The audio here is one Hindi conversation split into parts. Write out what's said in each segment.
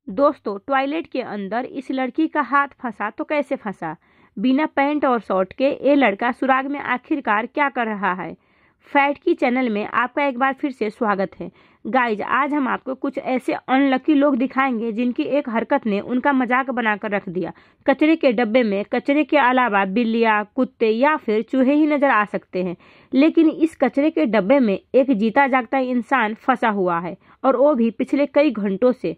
दोस्तों, टॉयलेट के अंदर इस लड़की का हाथ फंसा तो कैसे फंसा? बिना पैंट और शॉर्ट के ये लड़का सुराग में आखिरकार क्या कर रहा है? फैक्ट की चैनल में आपका एक बार फिर से स्वागत है। गाइज, आज हम आपको कुछ ऐसे अनलकी लोग दिखाएंगे जिनकी एक हरकत ने उनका मजाक बनाकर रख दिया। कचरे के डब्बे में कचरे के अलावा बिल्लियां, कुत्ते या फिर चूहे ही नजर आ सकते हैं, लेकिन इस कचरे के डब्बे में एक जीता जागता इंसान फंसा हुआ है, और वो भी पिछले कई घंटों से।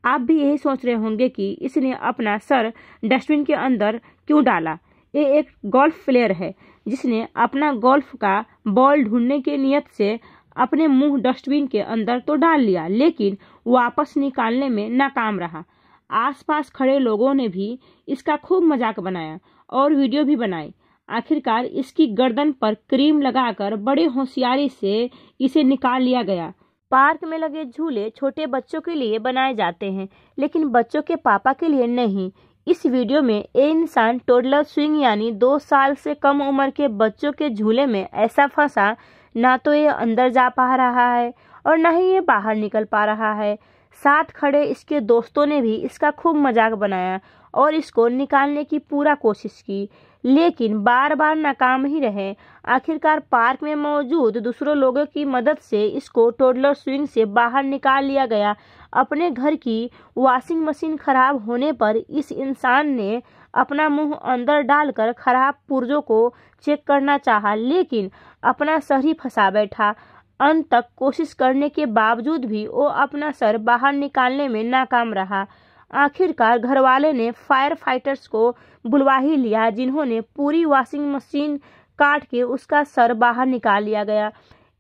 आप भी यही सोच रहे होंगे कि इसने अपना सर डस्टबिन के अंदर क्यों डाला। ये एक गोल्फ प्लेयर है जिसने अपना गोल्फ का बॉल ढूंढने के नियत से अपने मुंह डस्टबिन के अंदर तो डाल लिया, लेकिन वापस निकालने में नाकाम रहा। आसपास खड़े लोगों ने भी इसका खूब मजाक बनाया और वीडियो भी बनाई। आखिरकार इसकी गर्दन पर क्रीम लगाकर बड़े होशियारी से इसे निकाल लिया गया। पार्क में लगे झूले छोटे बच्चों के लिए बनाए जाते हैं, लेकिन बच्चों के पापा के लिए नहीं। इस वीडियो में ये इंसान टोडलर स्विंग यानी 2 साल से कम उम्र के बच्चों के झूले में ऐसा फंसा, ना तो ये अंदर जा पा रहा है और ना ही ये बाहर निकल पा रहा है। साथ खड़े इसके दोस्तों ने भी इसका खूब मजाक बनाया और इसको निकालने की पूरा कोशिश की, लेकिन बार बार नाकाम ही रहे। आखिरकार पार्क में मौजूद दूसरों लोगों की मदद से इसको टोडलर स्विंग से बाहर निकाल लिया गया। अपने घर की वॉशिंग मशीन खराब होने पर इस इंसान ने अपना मुंह अंदर डालकर खराब पुर्जों को चेक करना चाहा, लेकिन अपना सर ही फंसा बैठा। अंत तक कोशिश करने के बावजूद भी वो अपना सर बाहर निकालने में नाकाम रहा। आखिरकार घरवाले ने फायर फाइटर्स को बुलवा ही लिया, जिन्होंने पूरी वॉशिंग मशीन काट के उसका सर बाहर निकाल लिया गया।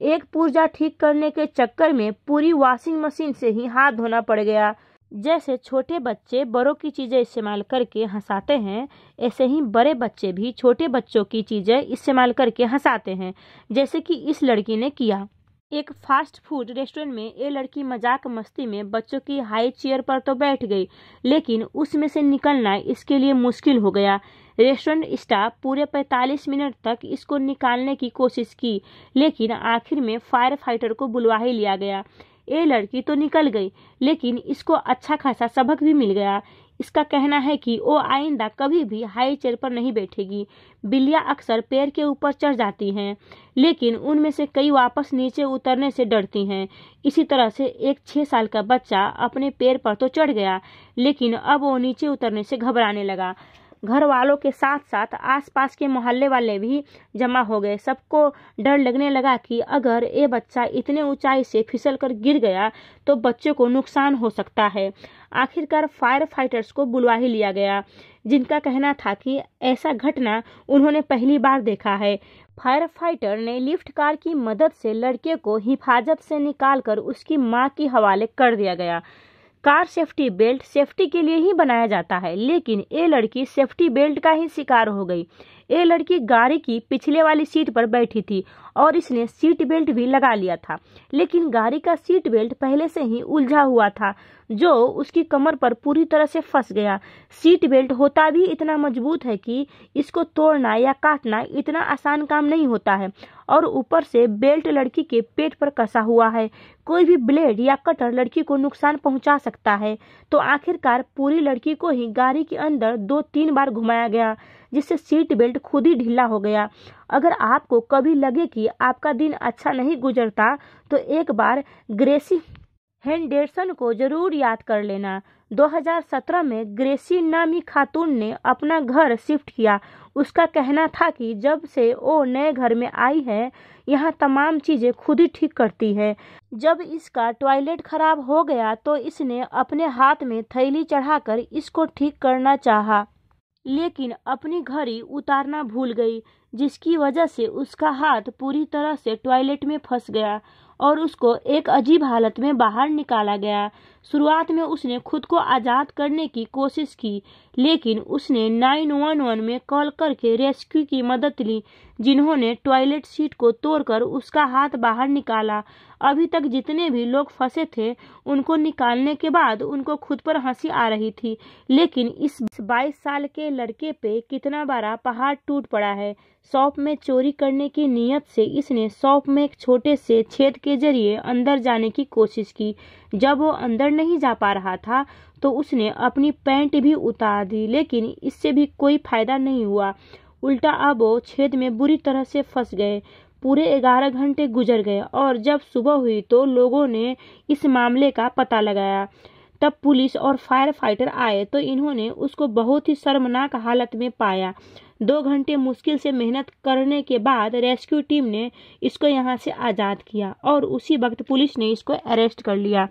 एक पुर्जा ठीक करने के चक्कर में पूरी वॉशिंग मशीन से ही हाथ धोना पड़ गया। जैसे छोटे बच्चे बड़ों की चीजें इस्तेमाल करके हंसाते हैं, ऐसे ही बड़े बच्चे भी छोटे बच्चों की चीजें इस्तेमाल करके हंसाते हैं, जैसे कि इस लड़की ने किया। एक फास्ट फूड रेस्टोरेंट में ये लड़की मजाक मस्ती में बच्चों की हाई चेयर पर तो बैठ गई, लेकिन उसमें से निकलना इसके लिए मुश्किल हो गया। रेस्टोरेंट स्टाफ पूरे 45 मिनट तक इसको निकालने की कोशिश की, लेकिन आखिर में फायर फाइटर को बुलवा ही लिया गया। ये लड़की तो निकल गई, लेकिन इसको अच्छा खासा सबक भी मिल गया। इसका कहना है कि वो आइंदा कभी भी हाई चेयर पर नहीं बैठेगी। बिल्लियां अक्सर पेड़ के ऊपर चढ़ जाती हैं, लेकिन उनमें से कई वापस नीचे उतरने से डरती हैं। इसी तरह से एक 6 साल का बच्चा अपने पैर पर तो चढ़ गया, लेकिन अब वो नीचे उतरने से घबराने लगा। घर वालों के साथ साथ आसपास के मोहल्ले वाले भी जमा हो गए। सबको डर लगने लगा कि अगर ये बच्चा इतने ऊंचाई से फिसल कर गिर गया तो बच्चे को नुकसान हो सकता है। आखिरकार फायर फाइटर्स को बुलवा ही लिया गया, जिनका कहना था कि ऐसा घटना उन्होंने पहली बार देखा है। फायर फाइटर ने लिफ्ट कार की मदद से लड़के को हिफाजत से निकालकर उसकी मां के हवाले कर दिया गया। कार सेफ्टी बेल्ट सेफ्टी के लिए ही बनाया जाता है, लेकिन ये लड़की सेफ्टी बेल्ट का ही शिकार हो गई। ये लड़की गाड़ी की पिछले वाली सीट पर बैठी थी और इसने सीट बेल्ट भी लगा लिया था, लेकिन गाड़ी का सीट बेल्ट पहले से ही उलझा हुआ था, जो उसकी कमर पर पूरी तरह से फंस गया। सीट बेल्ट होता भी इतना मजबूत है कि इसको तोड़ना या काटना इतना आसान काम नहीं होता है, और ऊपर से बेल्ट लड़की के पेट पर कसा हुआ है। कोई भी ब्लेड या कटर लड़की को नुकसान पहुंचा सकता है। तो आखिरकार पूरी लड़की को ही गाड़ी के अंदर 2-3 बार घुमाया गया, जिससे सीट बेल्ट खुद ही ढीला हो गया। अगर आपको कभी लगे कि आपका दिन अच्छा नहीं गुजरता, तो एक बार ग्रेसी हेंडरसन को जरूर याद कर लेना। 2017 में ग्रेसी नामी खातून ने अपना घर शिफ्ट किया। उसका कहना था कि जब से वो नए घर में आई है, यहाँ तमाम चीजें खुद ही ठीक करती है। जब इसका टॉयलेट खराब हो गया तो इसने अपने हाथ में थैली चढ़ाकर इसको ठीक करना चाहा, लेकिन अपनी घड़ी उतारना भूल गई, जिसकी वजह से उसका हाथ पूरी तरह से टॉयलेट में फंस गया और उसको एक अजीब हालत में बाहर निकाला गया। शुरुआत में उसने खुद को आज़ाद करने की कोशिश की, लेकिन उसने 911 में कॉल करके रेस्क्यू की मदद ली, जिन्होंने टॉयलेट सीट को तोड़कर उसका हाथ बाहर निकाला। अभी तक जितने भी लोग फंसे थे उनको निकालने के बाद उनको खुद पर हंसी आ रही थी, लेकिन इस 22 साल के लड़के पे कितना बड़ा पहाड़ टूट पड़ा है। शॉप में चोरी करने की नीयत से इसने शॉप में एक छोटे से छेद के जरिए अंदर जाने की कोशिश की। जब वो अंदर नहीं जा पा रहा था तो उसने अपनी पैंट भी उतार दी, लेकिन इससे भी कोई फायदा नहीं हुआ। उल्टा अब वो छेद में बुरी तरह से फंस गए। पूरे 11 घंटे गुजर गए और जब सुबह हुई तो लोगों ने इस मामले का पता लगाया। तब पुलिस और फायर फाइटर आए तो इन्होंने उसको बहुत ही शर्मनाक हालत में पाया। 2 घंटे मुश्किल से मेहनत करने के बाद रेस्क्यू टीम ने इसको यहाँ से आज़ाद किया और उसी वक्त पुलिस ने इसको अरेस्ट कर लिया।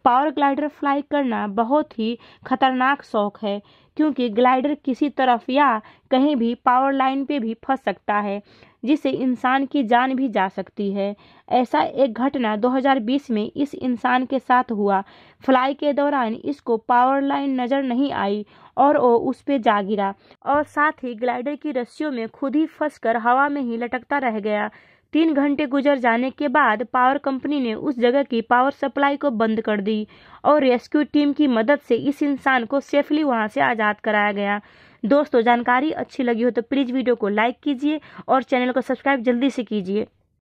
पावर ग्लाइडर फ्लाई करना बहुत ही खतरनाक शौक है, क्योंकि ग्लाइडर किसी तरफ या कहीं भी पावर लाइन पे भी फंस सकता है, जिससे इंसान की जान भी जा सकती है। ऐसा एक घटना 2020 में इस इंसान के साथ हुआ। फ्लाई के दौरान इसको पावर लाइन नजर नहीं आई और वो उस पे जा गिरा और साथ ही ग्लाइडर की रस्सियों में खुद ही फंसकर हवा में ही लटकता रह गया। 3 घंटे गुजर जाने के बाद पावर कंपनी ने उस जगह की पावर सप्लाई को बंद कर दी और रेस्क्यू टीम की मदद से इस इंसान को सेफली वहां से आज़ाद कराया गया। दोस्तों, जानकारी अच्छी लगी हो तो प्लीज़ वीडियो को लाइक कीजिए और चैनल को सब्सक्राइब जल्दी से कीजिए।